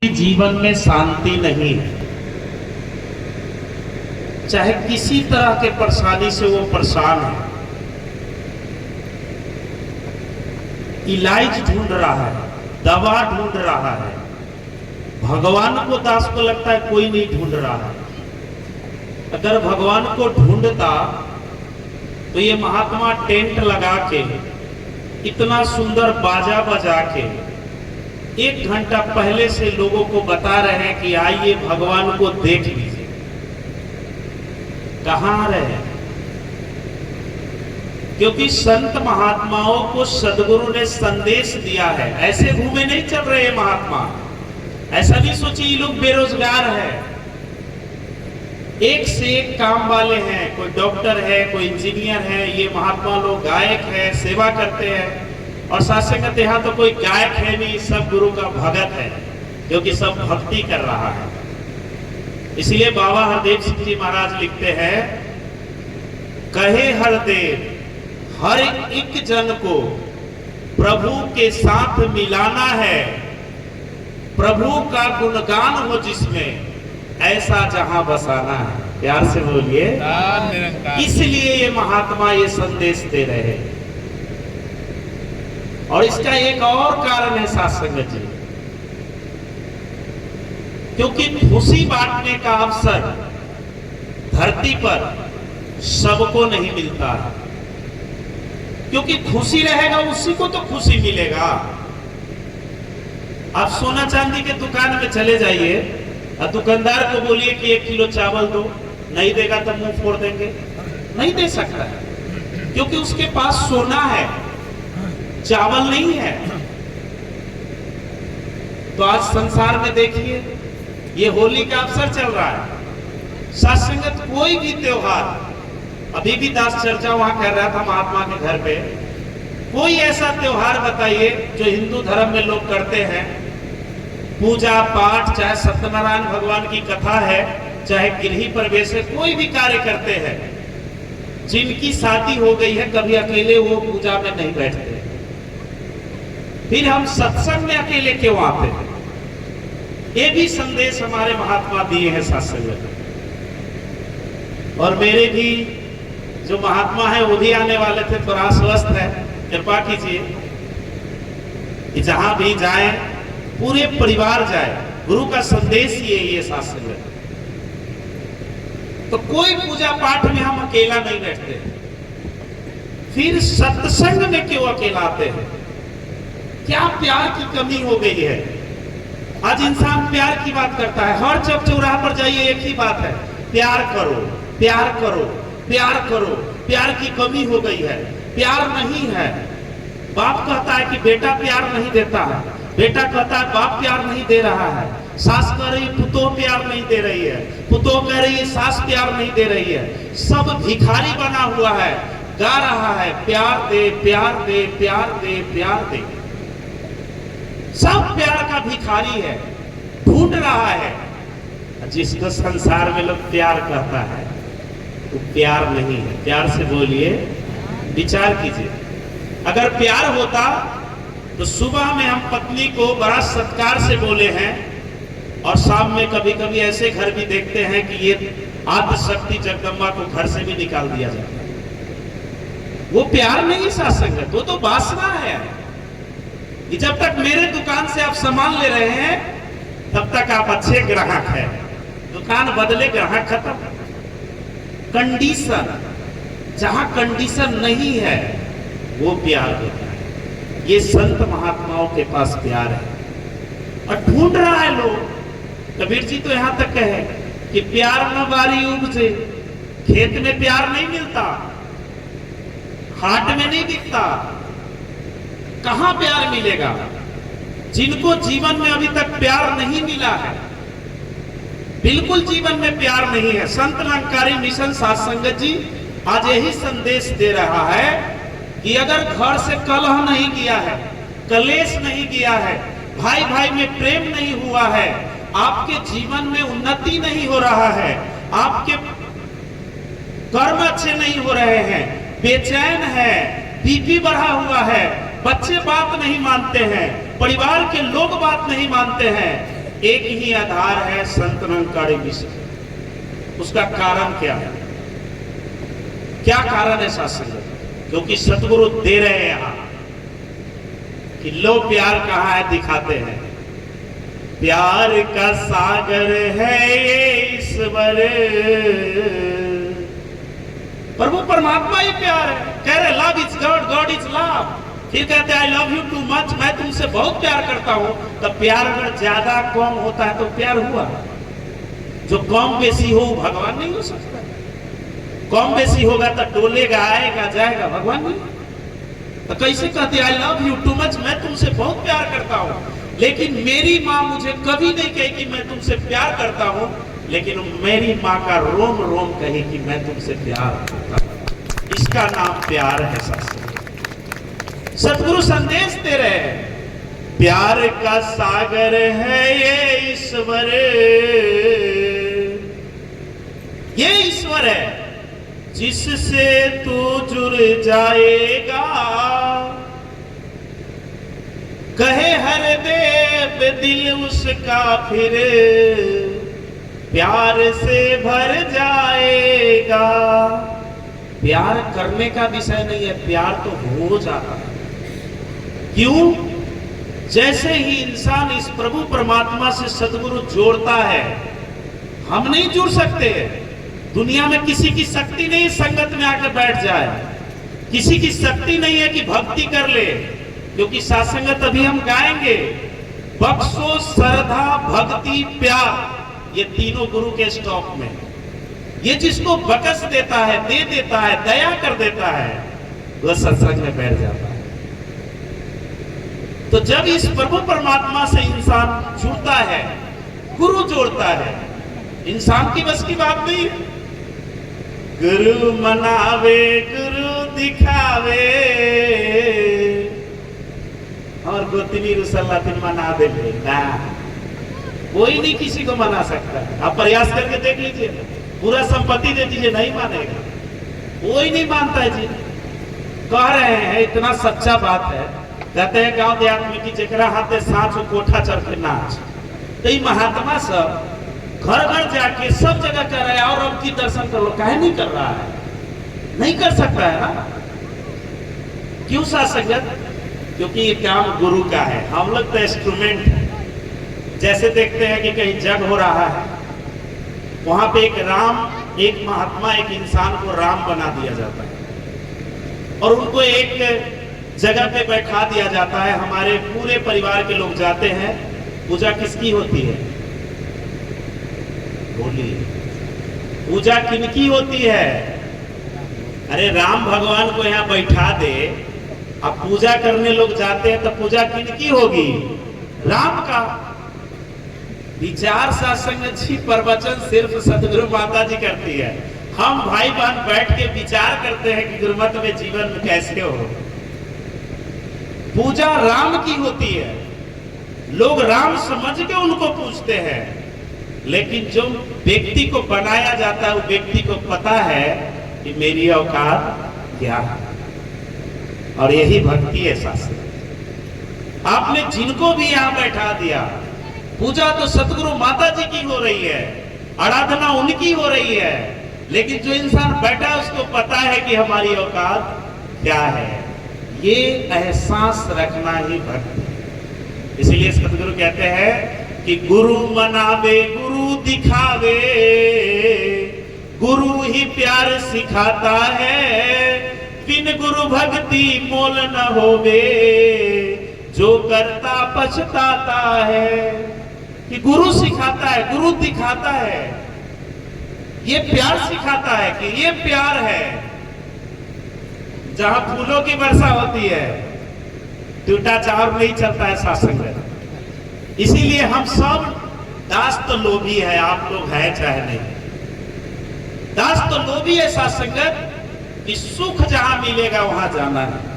जीवन में शांति नहीं है, चाहे किसी तरह के परेशानी से वो परेशान है, इलाज ढूंढ रहा है, दवा ढूंढ रहा है, भगवान को दास को लगता है कोई नहीं ढूंढ रहा है। अगर भगवान को ढूंढता तो ये महात्मा टेंट लगा के इतना सुंदर बाजा बजा के 1 घंटा पहले से लोगों को बता रहे हैं कि आइए भगवान को देख लीजिए। कहां रहे? क्योंकि संत महात्माओं को सदगुरु ने संदेश दिया है। ऐसे घूमे नहीं चल रहे महात्मा। ऐसा नहीं सोचिए ये लोग बेरोजगार है। एक से एक काम वाले हैं, कोई डॉक्टर है, कोई इंजीनियर है, ये महात्मा लोग गायक है, सेवा करते हैं। और साथ संगत यहाँ तो कोई गायक है नहीं, सब गुरु का भगत है, क्योंकि सब भक्ति कर रहा है। इसलिए बाबा हरदेव सिंह जी महाराज लिखते हैं, कहे हरदेव हर एक जन को प्रभु के साथ मिलाना है, प्रभु का गुणगान हो जिसमें ऐसा जहां बसाना है। प्यार से बोलिए। इसलिए ये महात्मा ये संदेश दे रहे हैं। और इसका एक और कारण है साथ संगत जी, क्योंकि खुशी बांटने का अवसर धरती पर सबको नहीं मिलता है। क्योंकि खुशी रहेगा उसी को तो खुशी मिलेगा। आप सोना चांदी के दुकान में चले जाइए और दुकानदार को बोलिए कि 1 किलो चावल दो, नहीं देगा तो मुंह फोड़ देंगे, नहीं दे सकता है, क्योंकि उसके पास सोना है, चावल नहीं है। तो आज संसार में देखिए, ये होली का अवसर चल रहा है। सत्संगत कोई भी त्योहार, अभी भी दास चर्चा वहां कर रहा था महात्मा के घर पे, कोई ऐसा त्योहार बताइए जो हिंदू धर्म में लोग करते हैं, पूजा पाठ, चाहे सत्यनारायण भगवान की कथा है, चाहे गृह प्रवेश है, कोई भी कार्य करते हैं, जिनकी शादी हो गई है कभी अकेले वो पूजा में नहीं बैठते। फिर हम सत्संग में अकेले क्यों आते हैं? ये भी संदेश हमारे महात्मा दिए हैं सत्संग में। और मेरे भी जो महात्मा है वो भी आने वाले थे, थोड़ा स्वस्थ है, कृपा कीजिए कि जहां भी जाए पूरे परिवार जाए। गुरु का संदेश ये सत्संग है। तो कोई पूजा पाठ में हम अकेला नहीं बैठते, फिर सत्संग में क्यों अकेला आते हैं? क्या प्यार की कमी हो गई है? आज इंसान प्यार की बात करता है, हर चौक चौराहा पर जाइए एक ही बात है, प्यार करो, प्यार करो, प्यार करो। प्यार की कमी हो गई है, प्यार नहीं है। बाप कहता है कि बेटा प्यार नहीं देता है, बेटा कहता है बाप प्यार नहीं दे रहा है, सास कह रही पुतोह प्यार नहीं दे रही है, पुतोह कह रही है सास प्यार नहीं दे रही है। सब भिखारी बना हुआ है, गा रहा है प्यार दे, प्यार दे, प्यार दे, प्यार दे। सब प्यार का भिखारी है, ढूंढ रहा है। जिसको संसार में लोग प्यार कहता है वो प्यार नहीं है। प्यार से बोलिए, विचार कीजिए। अगर प्यार होता तो सुबह में हम पत्नी को बड़ा सत्कार से बोले हैं, और शाम में कभी कभी ऐसे घर भी देखते हैं कि ये आदिशक्ति जगदम्बा को घर से भी निकाल दिया जाता है। वो प्यार नहीं सत्संग, वो तो वासना है कि जब तक मेरे दुकान से आप सामान ले रहे हैं तब तक आप अच्छे ग्राहक हैं, दुकान बदले ग्राहक खत्म। कंडीशन, जहां कंडीशन नहीं है वो प्यार होता है। ये संत महात्माओं के पास प्यार है और ढूंढ रहा है लोग। कबीर जी तो यहां तक कहे कि प्यार न बारी उपजे, खेत में प्यार नहीं मिलता, हाट में नहीं दिखता, कहां प्यार मिलेगा? जिनको जीवन में अभी तक प्यार नहीं मिला है, बिल्कुल जीवन में प्यार नहीं है, संत निरंकारी मिशन सत्संगत जी आज यही संदेश दे रहा है कि अगर घर से कलह नहीं किया है, कलेश नहीं किया है, भाई भाई में प्रेम नहीं हुआ है, आपके जीवन में उन्नति नहीं हो रहा है, आपके कर्म अच्छे नहीं हो रहे हैं, बेचैन है, बीपी बढ़ा हुआ है, बच्चे बात नहीं मानते हैं, परिवार के लोग बात नहीं मानते हैं, एक ही आधार है संत निरंकारी विषय। उसका कारण क्या है? क्या कारण है सत्संग? क्योंकि सतगुरु दे रहे हैं यहां कि लो प्यार कहां है, दिखाते हैं। प्यार का सागर है ये ईश्वर, प्रभु परमात्मा ही प्यार है। कह रहे love is God, God is love. फिर कहते हैं I love you too much, मैं तुमसे बहुत प्यार करता हूं। तो प्यार अगर ज्यादा कम होता है तो प्यार हुआ? जो कम बेसी हो भगवान नहीं हो सकता। कम बेसी होगा तो डोलेगा, आएगा जाएगा, भगवान नहीं। तो कैसे कहते I love you too much, मैं तुमसे बहुत प्यार करता हूं। लेकिन मेरी माँ मुझे कभी नहीं कही कि मैं तुमसे प्यार करता हूं, लेकिन मेरी माँ का रोम रोम कही कि मैं तुमसे प्यार करता हूं। इसका नाम प्यार है। सतगुरु संदेश दे रहे हैं, प्यार का सागर है ये ईश्वर। ये ईश्वर है जिससे तू जुड़ जाएगा। कहे हर देव दिल उसका फिर प्यार से भर जाएगा। प्यार करने का विषय नहीं है, प्यार तो हो जाता है। क्यों? जैसे ही इंसान इस प्रभु परमात्मा से सतगुरु जोड़ता है, हम नहीं जुड़ सकते। दुनिया में किसी की शक्ति नहीं संगत में आकर बैठ जाए, किसी की शक्ति नहीं है कि भक्ति कर ले। क्योंकि सासंगत अभी हम गाएंगे, बख्शो श्रद्धा भक्ति प्यार, ये तीनों गुरु के स्टॉप में। ये जिसको बख्श देता है, दे देता है, दया कर देता है, वह सत्संग में बैठ जाता है। तो जब इस प्रभु परमात्मा से इंसान जुड़ता है, गुरु जोड़ता है, इंसान की बस की बात नहीं है। गुरु मनावे गुरु दिखावे, और गोतनी रुसल्लातिन मना दे ना, कोई नहीं किसी को मना सकता। आप प्रयास करके देख लीजिए, पूरा संपत्ति दे दीजिए, नहीं मानेगा, कोई नहीं मानता है जी। कह रहे हैं इतना सच्चा बात है, कहते हैं गांव देहात में कि जेकरा हाथे साँच कोठा चढ़ के नाच। तो ये महात्मा सब घर घर जाके सब जगह कह रहा है और अब की दर्शन कर लो, काहे नहीं कर रहा है? नहीं कर सकता है ना। क्यों सासंगत? क्योंकि ये काम गुरु का है, हम लोग तो इंस्ट्रूमेंट है। जैसे देखते हैं कि कहीं जग हो रहा है, वहां पे एक राम, एक महात्मा, एक इंसान को राम बना दिया जाता है और उनको एक जगह पे बैठा दिया जाता है। हमारे पूरे परिवार के लोग जाते हैं। पूजा किसकी होती है? बोलिए, पूजा किनकी होती है? अरे राम भगवान को यहाँ बैठा दे, अब पूजा करने लोग जाते हैं तो पूजा किनकी होगी? राम का। विचार सत्संग जी प्रवचन सिर्फ सतगुरु माता जी करती है। हम भाई बहन बैठ के विचार करते हैं कि गुरुमत में जीवन में कैसे हो। पूजा राम की होती है, लोग राम समझ के उनको पूछते हैं। लेकिन जो व्यक्ति को बनाया जाता है, वो व्यक्ति को पता है कि मेरी औकात क्या है, और यही भक्ति है शास्त्र। आपने जिनको भी यहां बैठा दिया, पूजा तो सतगुरु माता जी की हो रही है, आराधना उनकी हो रही है, लेकिन जो इंसान बैठा है उसको पता है कि हमारी औकात क्या है। ये एहसास रखना ही भक्ति। इसलिए सतगुरु कहते हैं कि गुरु मनावे गुरु दिखावे, गुरु ही प्यार सिखाता है, बिन गुरु भक्ति मोल न होवे, जो करता पछताता है। कि गुरु सिखाता है, गुरु दिखाता है, ये प्यार सिखाता है कि ये प्यार है। जहां फूलों की वर्षा होती है, टूटा चावल नहीं चलता है सत्संग। इसीलिए हम सब दास तो लोभी है, आप लोग हैं चाहे नहीं, दास तो लोभी है सत्संगत कि सुख जहां मिलेगा वहां जाना है।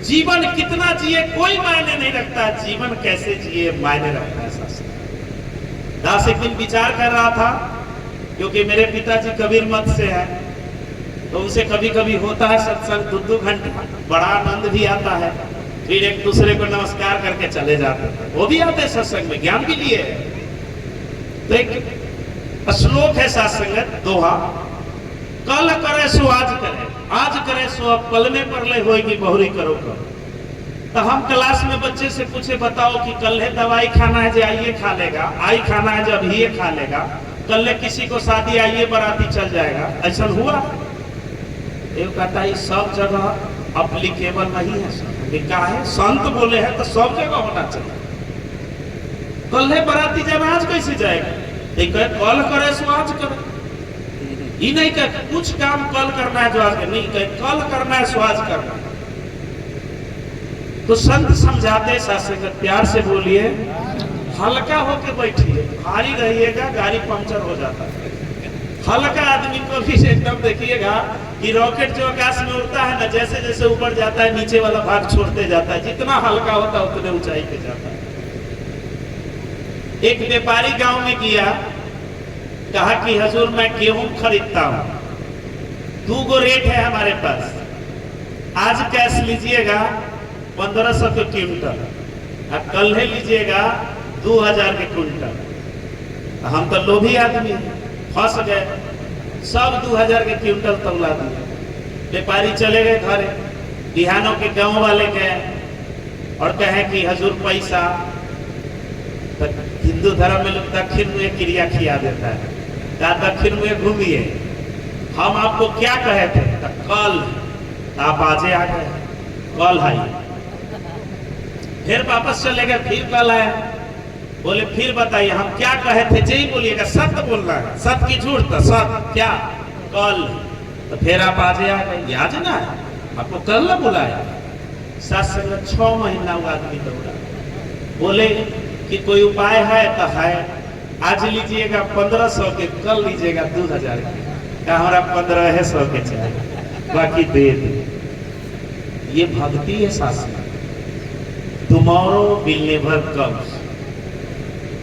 जीवन कितना जिए कोई मायने नहीं रखता, जीवन कैसे जिए मायने रखता है सत्संग। दास एक दिन विचार कर रहा था, क्योंकि मेरे पिताजी कबीर मत से हैं, तो उनसे कभी कभी होता है सत्संग 2-2 घंटा, बड़ा आनंद भी आता है। फिर एक दूसरे को नमस्कार करके चले जाते थे। वो भी आते सत्संग में ज्ञान के लिए। तो एक श्लोक है सत्संगत दोहा, कल करे सो आज करे, आज करे सो अब कल में परले होएगी बहुरी करो करो। तो हम क्लास में बच्चे से पूछे बताओ कि कल है दवाई खाना है जो आइए खा लेगा, आई खाना है जब ही खा लेगा, कल है किसी को शादी आइए बाराती चल जाएगा, ऐसा हुआ? ये कहता है सब जगह अप्लीकेबल नहीं है सर, लिखा है संत बोले हैं तो सब जगह होना चाहिए। कल है बाराती जाना आज कैसे जाएगा? कल करे सो आज करे, ये नहीं कह कुछ काम कल करना है जो आज नहीं, कहे कल करना है सो आज करना है। तो संत समझाते शास्त्र प्यार से बोलिए, हल्का होके बैठिए, भारी रहिएगा गाड़ी पंचर हो जाता है। हल्का आदमी को भी एकदम देखिएगा कि रॉकेट जो आकाश में उड़ता है ना, जैसे जैसे ऊपर जाता है नीचे वाला भाग छोड़ते जाता है, जितना हल्का होता है उतने ऊंचाई पे जाता है। एक व्यापारी गांव में गया, कहा कि हजूर मैं गेहूं खरीदता हूं, 2 गो रेट है हमारे पास, आज कैश लीजिएगा 1500 के क्विंटल, और कल है लीजिएगा 2000 के क्विंटल। हम तो लोभी आदमी फंस गए, सब 2000 के क्विंटल तौला दिए। व्यापारी चले गए घरे, बिहानों के गांव वाले गए और कहे कि हजूर पैसा, तो हिंदू धर्म में लोग दक्षिण में क्रिया खिया देता है, क्या दक्षिण में घूमिए, हम आपको क्या कहे थे? तो कल, आप आजे आ गए, कल आई। फिर वापस चले गए, फिर कल आए, बोले फिर बताइए हम क्या कहे थे? जी बोलिएगा, सत्य बोलना है, सत्य की झूठ, तो सत्य क्या? कल। तो फिर आप आजे आ गए, आज ना है आपको कल ना बुलाया। 6 महीना वो आदमी दौड़ा, बोले कि कोई उपाय है? तो है, आज लीजिएगा 1500 के, कल लीजिएगा 2000 के। क्या हमारा 1500 के चाहिए, बाकी दे दे। ये भक्ति है शास्त्र। टुमारो विल नेवर कम्स,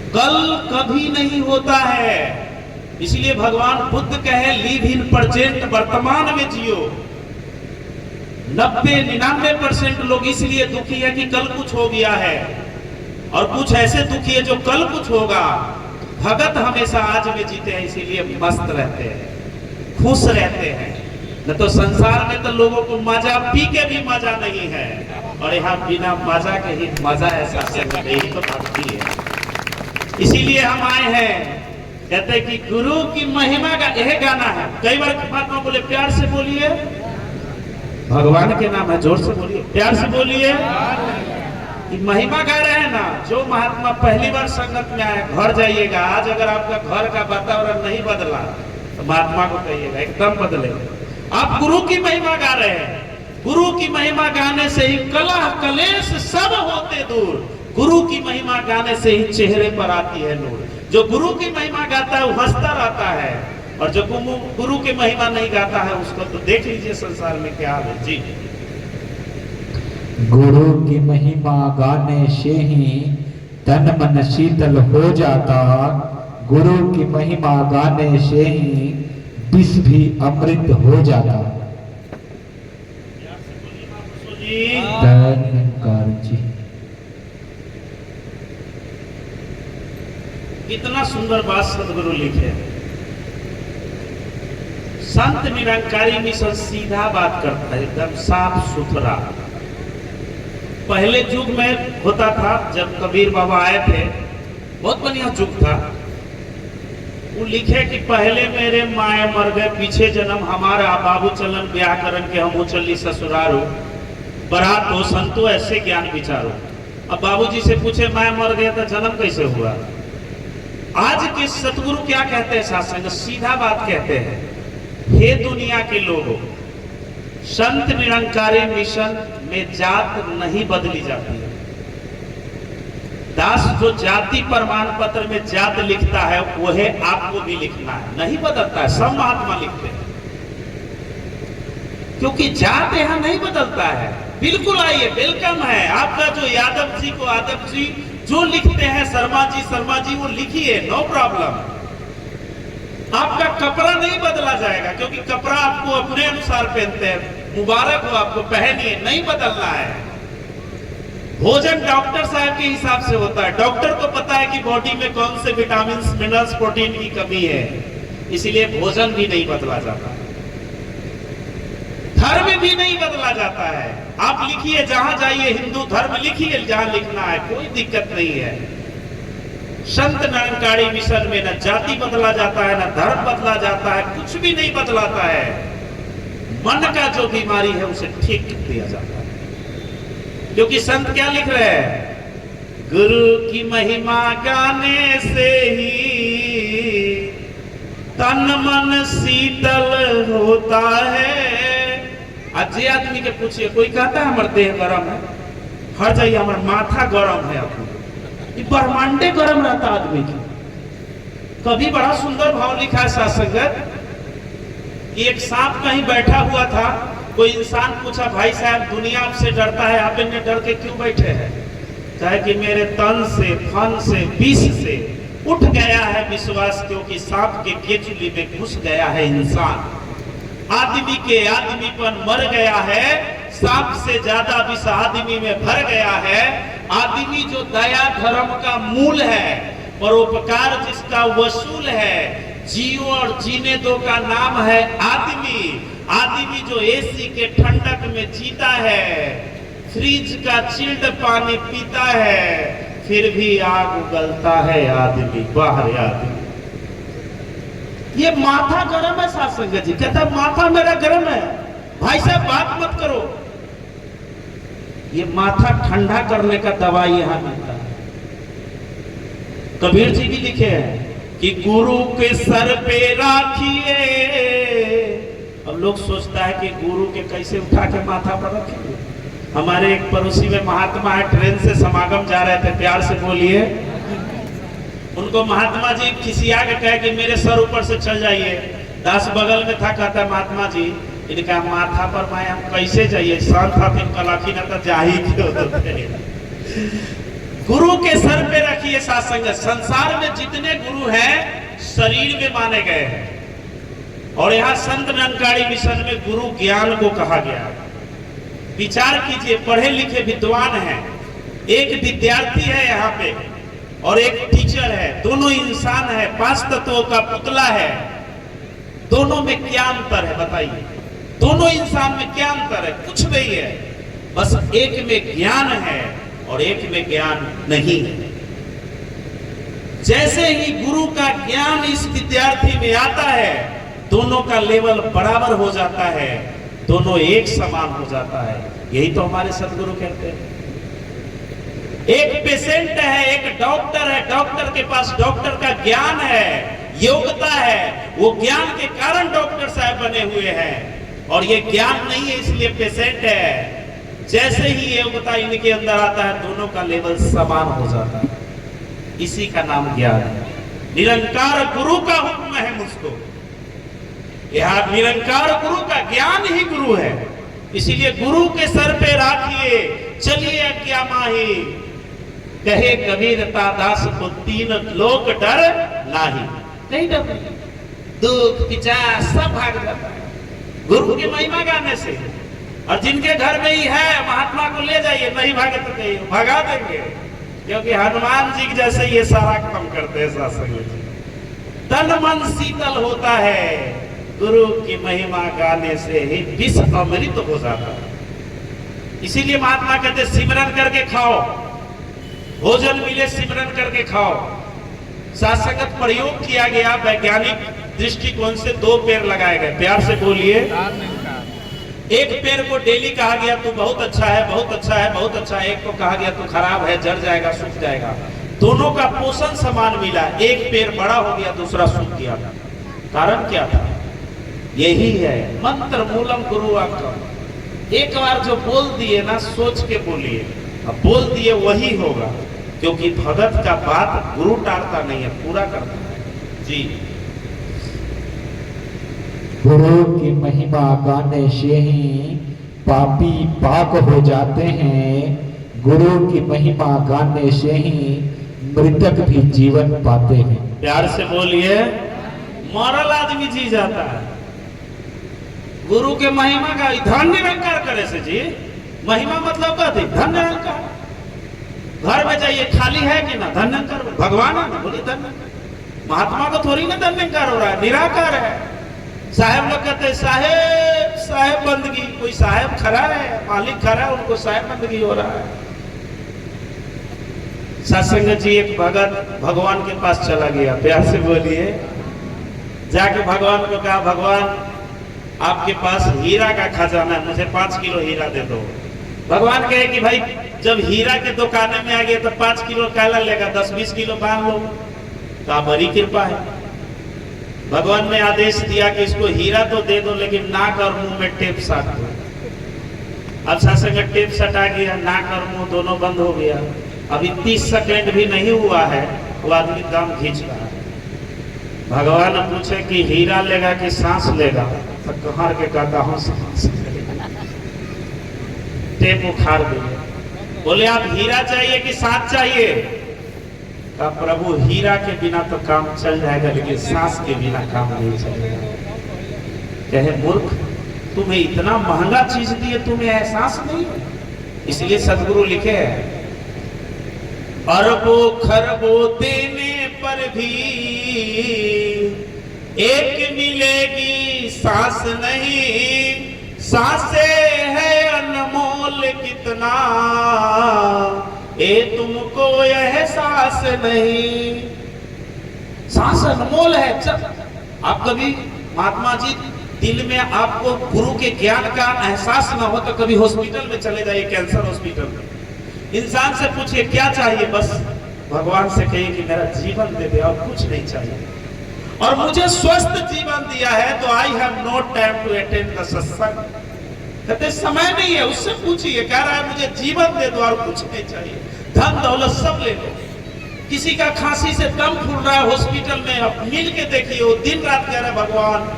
कल कभी नहीं होता है। इसलिए भगवान बुद्ध कहे लिव इन प्रेजेंट, वर्तमान में जियो। 90-99% लोग इसलिए दुखी है कि कल कुछ हो गया है, और कुछ ऐसे दुखी है जो कल कुछ होगा। भगत हमेशा आज में जीते हैं, इसीलिए मस्त रहते हैं, खुश रहते हैं। न तो संसार में तो लोगों को मजा पी के भी मजा नहीं है, और यहाँ बिना मजा के ही मजा ऐसा नहीं, तो भक्ति है। इसीलिए हम आए हैं, कहते हैं कि गुरु की महिमा का यह गाना है। कई बार महात्मा बोले प्यार से बोलिए, भगवान के नाम है, जोर से बोलिए, प्यार से बोलिए, कि महिमा गा रहे हैं ना। जो महात्मा पहली बार संगत में आए, घर जाइएगा, आज अगर आपका घर का वातावरण नहीं बदला तो महात्मा को कहिएगा एकदम बदलेगा। आप गुरु की महिमा गा रहे हैं, गुरु की महिमा गाने से ही कलह कलेश सब होते दूर। गुरु की महिमा गाने से ही चेहरे पर आती है नूर। जो गुरु की महिमा गाता है वो हंसता रहता है, और जो गुरु की महिमा नहीं गाता है उसको तो देख लीजिए संसार में क्या हाल है। जी, गुरु की महिमा गाने से ही तन मन शीतल हो जाता, गुरु की महिमा गाने से ही विष भी अमृत हो जाता। जी, कितना सुंदर बात सदगुरु लिखे। संत निरंकारी मिशन सीधा बात करता है, एकदम साफ सुथरा। पहले युग में होता था, जब कबीर बाबा आए थे, बहुत बढ़िया युग था। वो लिखे कि पहले मेरे माए मर गए, पीछे जन्म हमारा बाबू चलन ब्याह करन के हम चली ससुरारू, बरात हो संतो ऐसे ज्ञान विचारो। अब बाबूजी से पूछे माए मर गए तो जन्म कैसे हुआ? आज के सतगुरु क्या कहते हैं शास्त्र? सीधा बात कहते हैं, हे दुनिया के लोगों, संत निरंकारी मिशन में जात नहीं बदली जाती है। दास जो जाति प्रमाण पत्र में जात लिखता है वह आपको भी लिखना है, नहीं बदलता है, सब महात्मा लिखते हैं, क्योंकि जात यहां नहीं बदलता है। बिल्कुल आइए, वेलकम है आपका। जो यादव जी को यादव जी जो लिखते हैं, शर्मा जी वो लिखिए, नो प्रॉब्लम। आपका कपड़ा नहीं बदला जाएगा, क्योंकि कपड़ा आपको अपने अनुसार पहनते हैं। मुबारक हो आपको, पहनिए, नहीं बदलना है। भोजन डॉक्टर साहब के हिसाब से होता है। डॉक्टर को पता है कि बॉडी में कौन से विटामिन, मिनरल्स, प्रोटीन की कमी है, इसलिए भोजन भी नहीं बदला जाता है, धर्म भी नहीं बदला जाता है। आप लिखिए, जहां जाइए हिंदू धर्म लिखिए, जहां लिखना है, कोई दिक्कत नहीं है। संत निरंकारी मिशन में न जाति बदला जाता है, न धर्म बदला जाता है, कुछ भी नहीं बदलाता है। मन का जो बीमारी है उसे ठीक दिया जाता है। क्योंकि संत क्या लिख रहे हैं, गुरु की महिमा गाने से ही तन मन शीतल होता है। आज ये आदमी के पूछिए, कोई कहता है हमारे देह गरम है, हर जाइए हमारा माथा गरम है, ये ब्रह्मांडे गरम रहता आदमी की। कभी बड़ा सुंदर भाव लिखा है साथ संगत कि एक सांप कहीं बैठा हुआ था, कोई इंसान पूछा, भाई साहब दुनिया आपसे डरता है, आप इतने डर के क्यों बैठे हैं? कहे कि मेरे तन से, फन से, विष से उठ गया है विश्वास, क्योंकि सांप के केचुली में घुस गया है इंसान। आदमी के आदमीपन मर गया है, सांप से ज्यादा विष आदमी में भर गया है। आदमी जो दया धर्म का मूल है, परोपकार जिसका वसूल है, जियो और जीने दो का नाम है आदमी। आदमी जो एसी के ठंडक में जीता है, फ्रिज का चिल्ड पानी पीता है, फिर भी आग उगलता है आदमी, बाहर आदमी। ये माथा गरम है साथ संगत जी, कहता माथा मेरा गरम है, भाई साहब बात मत करो। ये माथा ठंडा करने का दवाई यहां मिलता है। कबीर जी भी लिखे हैं कि गुरु के सर पे राखिए। अब लोग सोचता है कि गुरु के कैसे उठा के माथा पर रखेंगे। हमारे एक पड़ोसी में महात्मा है, ट्रेन से समागम जा रहे थे, प्यार से बोलिए। उनको महात्मा जी खिसिया के कहे कि मेरे सर ऊपर से चल जाइए। दास बगल में था, कहता महात्मा जी इनका माथा पर मैं हम कैसे जाइए, शांत हाथ इनका लाखी न तो जा ही गुरु के सर पे रखिए साथ संगत। संसार में जितने गुरु हैं शरीर में माने गए हैं, और यहाँ संत निरंकारी मिशन में गुरु ज्ञान को कहा गया है। विचार कीजिए, पढ़े लिखे विद्वान हैं, एक विद्यार्थी है यहाँ पे और एक टीचर है, दोनों इंसान है, 5 तत्वों का पुतला है। दोनों में क्या अंतर है बताइए? दोनों इंसान में क्या अंतर है? कुछ नहीं है, बस एक में ज्ञान है और एक में ज्ञान नहीं है। जैसे ही गुरु का ज्ञान इस विद्यार्थी में आता है, दोनों का लेवल बराबर हो जाता है, दोनों एक समान हो जाता है। यही तो हमारे सदगुरु कहते हैं। एक पेशेंट है, एक डॉक्टर है, डॉक्टर के पास डॉक्टर का ज्ञान है, योग्यता है, वो ज्ञान के कारण डॉक्टर साहब बने हुए हैं, और ये ज्ञान नहीं है इसलिए पेशेंट है। जैसे ही योग्यता इनके अंदर आता है, दोनों का लेवल समान हो जाता है। इसी का नाम ज्ञान है। निरंकार गुरु का हुक्म है मुझको, यह निरंकार गुरु का ज्ञान ही गुरु है। इसीलिए गुरु के सर पे राखिए, चलिए अज्ञा माही। कहे कबीर दास को 3 लोक डर नाही। नहीं डर, दुख पिचास सब भाग जाता है गुरु की महिमा गाने से। और जिनके घर में ही है, महात्मा को ले जाइए, नहीं भागे तो कहीं भगा देंगे, क्योंकि हनुमान जी जैसे ये सारा काम करते हैं। शास्त्र तन मन शीतल होता है, गुरु की महिमा गाने से ही विष अमृत हो जाता है। इसीलिए महात्मा कहते सिमरन करके खाओ, भोजन मिले सिमरन करके खाओ। शास्त्रगत प्रयोग किया गया, वैज्ञानिक दृष्टिकोण से 2 पेड़ लगाए गए। प्यार से बोलिए। एक पेड़ को डेली कहा गया तू बहुत अच्छा है, बहुत अच्छा है, बहुत अच्छा है। एक को कहा गया तू खराब है, जड़ जाएगा, सूख जाएगा। दोनों का पोषण समान मिला। एक पेड़ बड़ा हो गया, दूसरा सूख गया। कारण क्या था? यही है मंत्र मूलम गुरु वाक्यम। एक बार जो बोल दिए ना, सोच के बोलिए, अब बोल दिए वही होगा, क्योंकि भगत का बात गुरु टालता नहीं है, पूरा करता है। जी, गुरु की महिमा गाने से ही पापी पाक हो जाते हैं। गुरु की महिमा गाने से ही मृतक भी जीवन पाते हैं। प्यार से बोलिए। मरल आदमी जी जाता है, गुरु के महिमा का धन निरंकार करे से जी। महिमा मतलब कहते धन निरंकार। घर में जाइए, खाली है कि ना, धन्यंकार भगवान है ना, बोलिए धन्य। महात्मा को थोड़ी ना धन्यंकार हो रहा है, निराकार है। साहेब लोग कहते हैं साहेब साहेब बंदगी, कोई साहेब खड़ा है, मालिक खड़ा है, उनको साहेब बंदगी हो रहा है। सत्संग जी एक भगत भगवान के पास चला गया, प्यार से बोलिए, जाके भगवान को कहा भगवान आपके पास हीरा का खजाना है, मुझे 5 किलो हीरा दे दो। भगवान कहे कि भाई जब हीरा के दुकाने में आ गए तो 5 किलो काला लेगा, 10-20 किलो बांध लो। तो आप बड़ी कृपा है, भगवान ने आदेश दिया कि इसको हीरा तो दे दो लेकिन नाक और मुंह में टेप साट दो। अब सत्संग टेप सटा गया, नाक और मुंह दोनों बंद हो गया। अभी 30 सेकंड भी नहीं हुआ है, वो आदमी दाम खींच रहा है। भगवान पूछे कि हीरा लेगा कि सांस लेगा, तो कहार के कहता हूँ सांस लेगा। टेप उखाड़ दिए, बोले आप हीरा चाहिए कि सांस चाहिए? कहा प्रभु हीरा के बिना तो काम चल जाएगा लेकिन सांस के बिना काम नहीं चलेगा। कहे मूर्ख, तुम्हें इतना महंगा चीज दिए, तुम्हें एहसास नहीं है? इसलिए सदगुरु लिखे हैं अरबों खरबों देने पर भी एक मिलेगी सांस नहीं, सांसे है अनमोल कितना, ये तुमको एहसास नहीं। सांस अनमोल है। आप कभी महात्मा जी दिल में आपको गुरु के ज्ञान का एहसास ना हो तो कभी हॉस्पिटल में चले जाइए, कैंसर हॉस्पिटल में, इंसान से पूछिए क्या चाहिए, बस भगवान से कहिए कि मेरा जीवन दे दे और कुछ नहीं चाहिए, और मुझे स्वस्थ जीवन दिया है तो I have no time to attend the satsang. कहते समय नहीं है, उससे पूछिए, कह रहा है मुझे जीवन दे दो और कुछ नहीं चाहिए, धन दौलत सब ले लो। किसी का खांसी से दम फूल रहा है हॉस्पिटल में, अब मिल के देखिए, वो दिन रात कह रहा है भगवान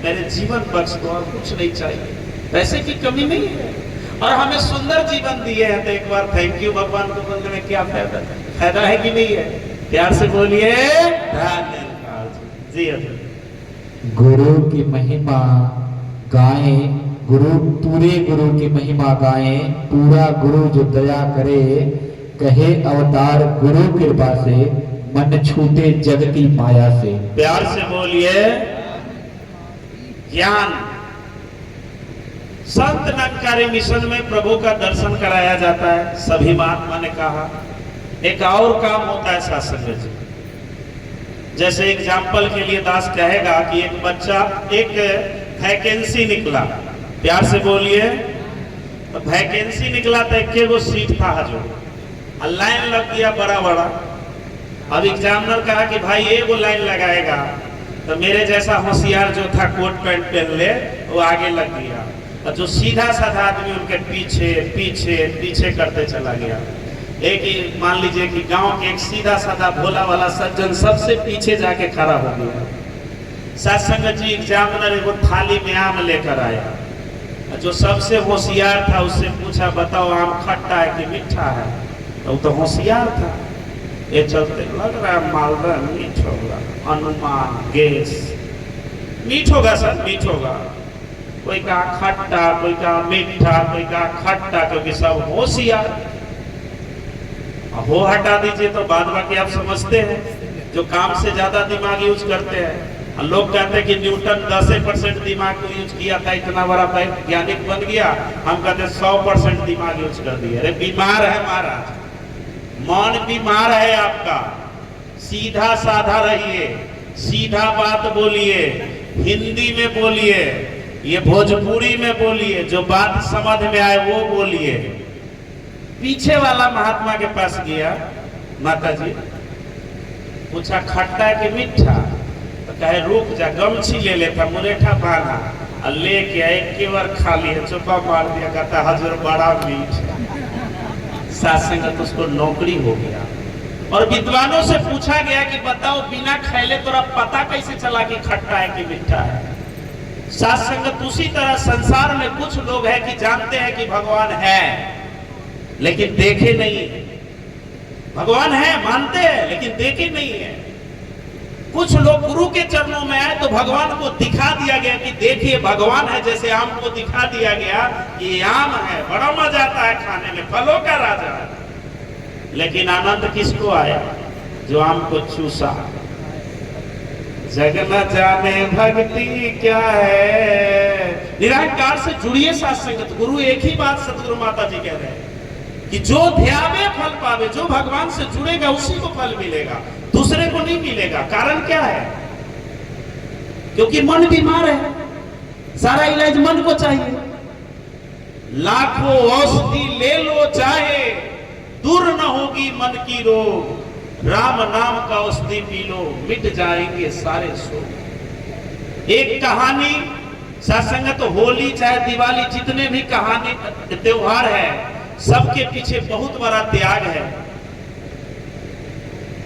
मेरे जीवन बख्श दो और कुछ नहीं चाहिए, पैसे की कमी नहीं है और हमें सुंदर जीवन दिए हैं, तो एक बार थैंक यू भगवान को बोलने में क्या फायदा, फायदा है कि नहीं है? प्यार से बोलिए जी। गुरु की महिमा गाएं, गुरु पूरे गुरु की महिमा गाएं, पूरा गुरु जो दया करे, कहे अवतार गुरु कृपा से, मन छूटे जग की माया से। प्यार से बोलिए ज्ञान। संत निरंकारी मिशन में प्रभु का दर्शन कराया जाता है, सभी महात्मा ने कहा। एक और काम होता है सत्संग जी, जैसे एग्जाम्पल के लिए दास कहेगा कि एक बच्चा, एक वैकेंसी निकला, प्यार से बोलिए, तो वैकेंसी निकला तो एक वो सीट था जो, लाइन लग गया बड़ा बड़ा। अब एग्जामिनर कहा कि भाई ये वो लाइन लगाएगा, तो मेरे जैसा होशियार जो था कोट पैंट पहन ले, वो आगे लग गया, और जो सीधा साधा आदमी उनके पीछे पीछे पीछे करते चला गया। एक ही मान लीजिए कि गांव के एक सीधा साधा भोला वाला सज्जन सबसे पीछे जाके खड़ा हो गया। सत्संग जी एग्जामिनर एक थाली में आम लेकर आया, जो सबसे होशियार था उससे पूछा बताओ आम खट्टा है कि मीठा है, तो वो तो होशियार था, ये चलते लग रहा है मालदा मीठ होगा, अनुमान गेस मीठ होगा सर, मीठ होगा। कोई कहा खट्टा, कोई कहा मीठा, कोई कहा खट्टा, क्योंकि सब होशियार। वो हटा दीजिए तो बाद बाकी आप समझते हैं, जो काम से ज्यादा दिमाग यूज करते हैं। लोग कहते हैं कि न्यूटन 10% दिमाग को यूज किया था, इतना बड़ा वैज्ञानिक बन गया, हम कहते हैं 100% दिमाग यूज कर दिया। अरे बीमार है महाराज, मन बीमार है आपका। सीधा साधा रहिए, सीधा बात बोलिए, हिंदी में बोलिए, ये भोजपुरी में बोलिए, जो बात समझ में आए वो बोलिए। पीछे वाला महात्मा के पास गया, माता जी पूछा खट्टा है कि मीठा, तो कहे रुक जा, गमछी ले लेता, मुरेठा बांधा और लेके एक बार खा लिया, चुपा मार दिया, कहता हजूर बड़ा मीठ। सत्संग उसको नौकरी हो गया। और विद्वानों से पूछा गया कि बताओ बिना खैले तोरा पता कैसे चला कि खट्टा है कि मीठा है? सत्संग उसी तरह संसार में कुछ लोग हैं कि जानते हैं कि भगवान है लेकिन देखे नहीं है। भगवान है मानते हैं लेकिन देखे नहीं है। कुछ लोग गुरु के चरणों में आए तो भगवान को दिखा दिया गया कि देखिए भगवान है, जैसे आम को दिखा दिया गया कि आम है, बड़ा मजा आता है खाने में, फलों का राजा है। लेकिन आनंद किसको आया? जो आम को चूसा। जग न जाने भक्ति क्या है। निरंकार से जुड़िए साथ संगत। गुरु एक ही बात सतगुरु माता जी कह रहे हैं कि जो ध्यावे फल पावे। जो भगवान से जुड़ेगा उसी को फल मिलेगा, दूसरे को नहीं मिलेगा। कारण क्या है? क्योंकि मन बीमार है, सारा इलाज मन को चाहिए। लाखों औषधि ले लो चाहे, दूर न होगी मन की रोग। राम नाम का औषधि पी लो, मिट जाएंगे सारे शोक। एक कहानी सत्संगत, होली चाहे दिवाली, जितने भी कहानी त्योहार है, सबके पीछे बहुत बड़ा त्याग है।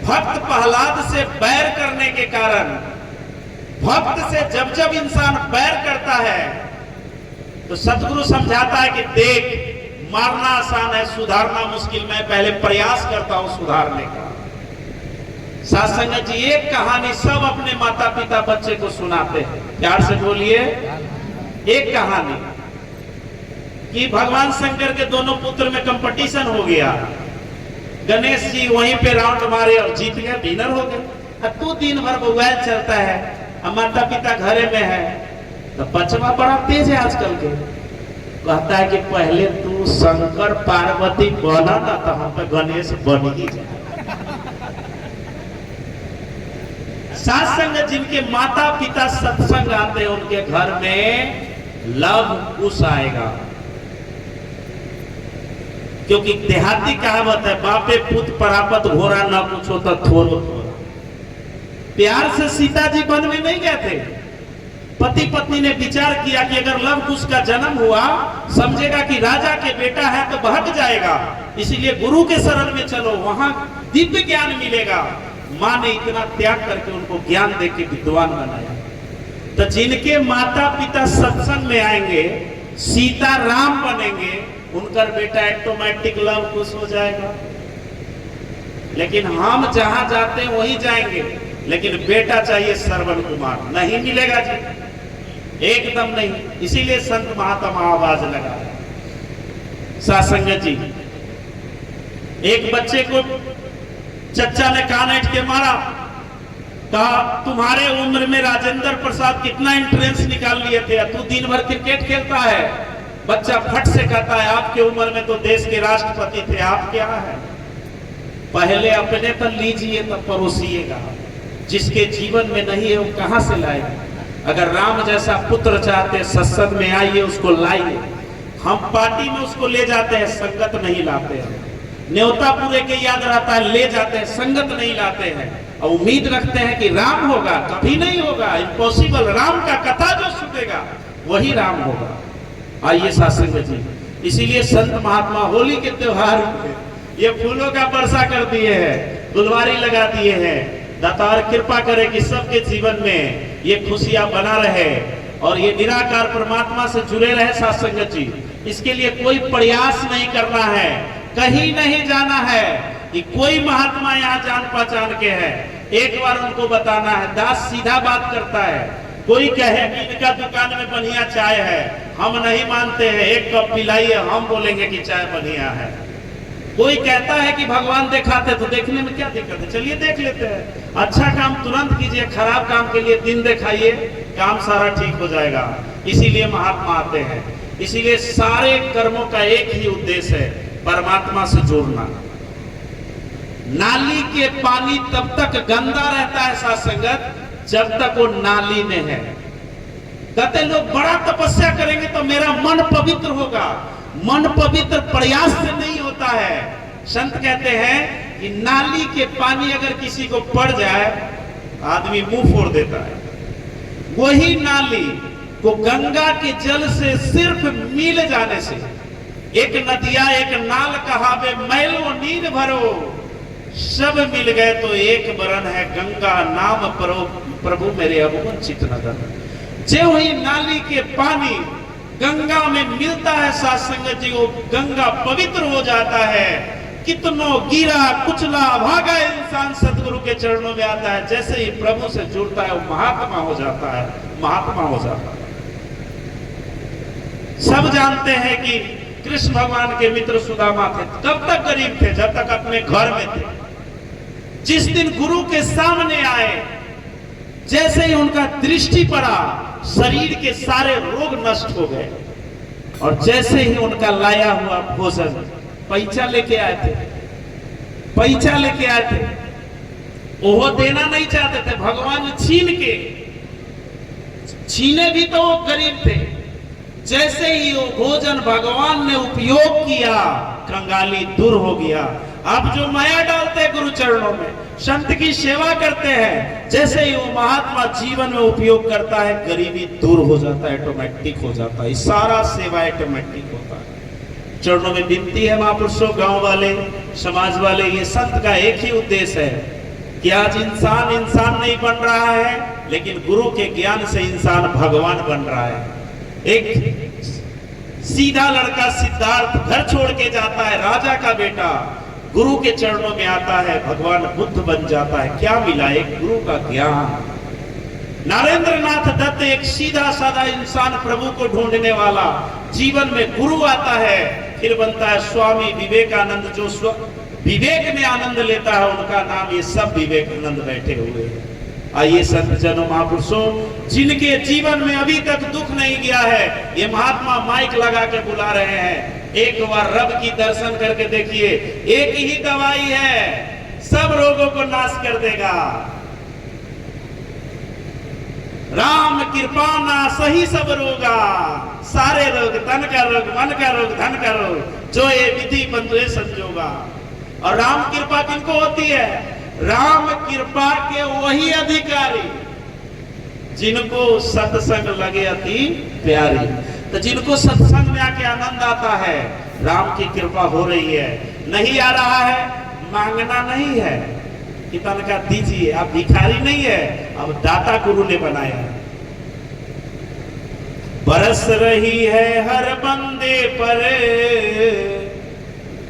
भक्त प्रहलाद से बैर करने के कारण, भक्त से जब जब इंसान बैर करता है तो सतगुरु समझाता है कि देख, मारना आसान है, सुधारना मुश्किल। मैं पहले प्रयास करता हूं सुधारने का। सत्संगत जी, एक कहानी सब अपने माता पिता बच्चे को सुनाते हैं। प्यार से बोलिए। एक कहानी कि भगवान शंकर के दोनों पुत्र में कंपटीशन हो गया। गणेश जी वहीं पे राउंड मारे और जीत गए, विनर हो गए। अब तू दिन भर मोबाइल चलता है, अब माता पिता घरे में है, तो बचवा बड़ा तेज है आजकल के। कहता है कि पहले तू शंकर पार्वती बना ना, तो हम पे गणेश बन ही जाए। सत्संग जिनके माता पिता सत्संग आते हैं, उनके घर में लव कुश आएगा। क्योंकि देहाती कहावत है, बापे पुत परापत घोरा न कुछ होता थोरो थोरा। प्यार से सीता जी वन में नहीं गए थे। पति पत्नी ने विचार किया कि अगर लव कुश का जन्म हुआ, समझेगा कि राजा के बेटा है तो बहक जाएगा, इसीलिए गुरु के शरण में चलो, वहां दिव्य ज्ञान मिलेगा। माँ ने इतना त्याग करके उनको ज्ञान देके विद्वान बनाया। तो जिनके माता पिता सत्संग में आएंगे, सीता राम बनेंगे, उनका बेटा ऑटोमेटिक लव कुश हो जाएगा। लेकिन हम जहां जाते हैं वहीं जाएंगे, लेकिन बेटा चाहिए श्रवण कुमार, नहीं मिलेगा जी, एकदम नहीं। इसीलिए संत महात्मा आवाज लगा। सत्संगत जी, एक बच्चे को चच्चा ने कान ऐंठ के मारा, कहा तुम्हारे उम्र में राजेंद्र प्रसाद कितना एंट्रेंस निकाल लिए थे, तू दिन भर क्रिकेट खेलता है। बच्चा फट से कहता है, आपके उम्र में तो देश के राष्ट्रपति थे, आप क्या है? पहले अपने पर लीजिए तब परोसिएगा। जिसके जीवन में नहीं है वो कहां से लाएगा? अगर राम जैसा पुत्र चाहते, सत्संग में आइए, उसको लाइए। हम पार्टी में उसको ले जाते हैं, संगत नहीं लाते हैं। न्योता पूरे के याद रहता है, ले जाते हैं, संगत नहीं लाते हैं। और उम्मीद रखते हैं कि राम होगा, कभी नहीं होगा, इम्पॉसिबल। राम का कथा जो सुनेगा वही राम होगा। आइए सत्संग जी, इसीलिए संत महात्मा होली के त्योहार में ये फूलों का वर्षा कर दिए हैं, फुलवारी लगा दिए हैं। दातार कृपा करे कि सबके जीवन में ये खुशियां बना रहे और ये निराकार परमात्मा से जुड़े रहे। सत्संगत जी, इसके लिए कोई प्रयास नहीं करना है, कहीं नहीं जाना है कि कोई महात्मा यहाँ जान पहचान के है। एक बार उनको बताना है। दास सीधा बात करता है। कोई कहे कि इनका दुकान में बढ़िया चाय है, हम नहीं मानते हैं, एक कप पिलाइए, हम बोलेंगे कि चाय बढ़िया है। कोई कहता है कि भगवान दिखाते, तो देखने में क्या दिक्कत है, चलिए देख लेते हैं। अच्छा काम तुरंत कीजिए, खराब काम के लिए दिन दिखाइए, काम सारा ठीक हो जाएगा। इसीलिए महात्मा आते हैं। इसीलिए सारे कर्मों का एक ही उद्देश्य है, परमात्मा से जोड़ना। नाली के पानी तब तक गंदा रहता है सत्संगत, जब तक वो नाली में है। कहते लोग बड़ा तपस्या करेंगे तो मेरा मन पवित्र होगा। मन पवित्र प्रयास से नहीं होता है। संत कहते हैं कि नाली के पानी अगर किसी को पड़ जाए, आदमी मुंह फोड़ देता है। वही नाली को गंगा के जल से सिर्फ मिल जाने से, एक नदिया एक नाल कहावे मैलो नीर भरो, सब मिल गए तो एक बरन है गंगा नाम प्रभु मेरे अवगुण चित नदन। जो ही नाली के पानी गंगा में मिलता है सत्संगत जी, वो गंगा पवित्र हो जाता है। कितनों गिरा कुचला भागा इंसान सतगुरु के चरणों में आता है, जैसे ही प्रभु से जुड़ता है वो महात्मा हो जाता है, महात्मा हो जाता है। सब जानते हैं कि कृष्ण भगवान के मित्र सुदामा थे। कब तक गरीब थे? जब तक अपने घर में थे। जिस दिन गुरु के सामने आए, जैसे ही उनका दृष्टि पड़ा, शरीर के सारे रोग नष्ट हो गए। और जैसे ही उनका लाया हुआ भोजन, पैसा लेके आए थे, पैसा लेके आए थे, वो देना नहीं चाहते थे, भगवान छीने भी तो वो गरीब थे। जैसे ही वो भोजन भगवान ने उपयोग किया, कंगाली दूर हो गया। अब जो माया डालते हैं गुरु चरणों में, संत की सेवा करते हैं, जैसे ही वो महात्मा जीवन में उपयोग करता है, गरीबी दूर हो जाता है, ऑटोमेटिक हो जाता है। सारा सेवा ऑटोमेटिक होता है। चरणों में विनती है महापुरुषों, गांव वाले, समाज वाले, ये संत का एक ही उद्देश्य है कि आज इंसान नहीं बन रहा है, लेकिन गुरु के ज्ञान से इंसान भगवान बन रहा है। एक सीधा लड़का सिद्धार्थ घर छोड़ के जाता है, राजा का बेटा, गुरु के चरणों में आता है, भगवान बुद्ध बन जाता है। क्या मिला? एक गुरु का ज्ञान। नरेंद्र नाथ दत्त एक सीधा साधा इंसान, प्रभु को ढूंढने वाला, जीवन में गुरु आता है, फिर बनता है स्वामी विवेकानंद। जो विवेक में आनंद लेता है, उनका नाम ये सब विवेकानंद बैठे हुए हैं। आइए संत जनों, महापुरुषों, जिनके जीवन में अभी तक दुख नहीं गया है, ये महात्मा माइक लगा के बुला रहे हैं। एक बार रब की दर्शन करके देखिए, एक ही दवाई है, सब रोगों को नाश कर देगा। राम कृपा ना सही सब रोगा, सारे रोग, तन का रोग, मन का रोग, धन का रोग, जो ये विधि बंधुए संजोगा। और राम कृपा किनको होती है? राम कृपा के वही अधिकारी जिनको सत्संग लगे अति प्यारी। तो जिनको सत्संग में आके आनंद आता है, राम की कृपा हो रही है। नहीं आ रहा है, मांगना नहीं है कि तनका दीजिए, आप भिखारी नहीं है, अब दाता गुरु ने बनाया। बरस रही है हर बंदे पर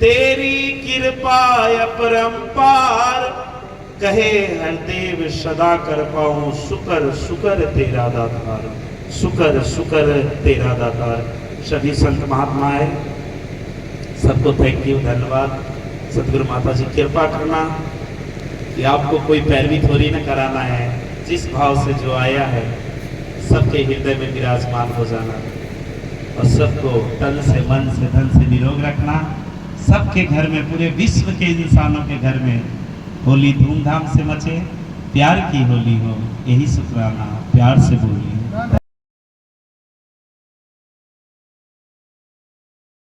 तेरी कृपा अपरंपार, कहे हर देव सदा कर पाऊं शुक्र शुक्र तेरा दातार, शुक्र शुक्र तेरा दातार। सभी संत महात्माएं, सबको थैंक यू, धन्यवाद। सतगुरु माता जी कृपा करना कि आपको कोई पैरवी थोड़ी न कराना है, जिस भाव से जो आया है सबके हृदय में विराजमान हो जाना, और सबको तन से, मन से, धन से निरोग रखना। सबके घर में, पूरे विश्व के इंसानों के घर में होली धूमधाम से मचे, प्यार की होली हो, यही शुक्राना, प्यार से बोलिए।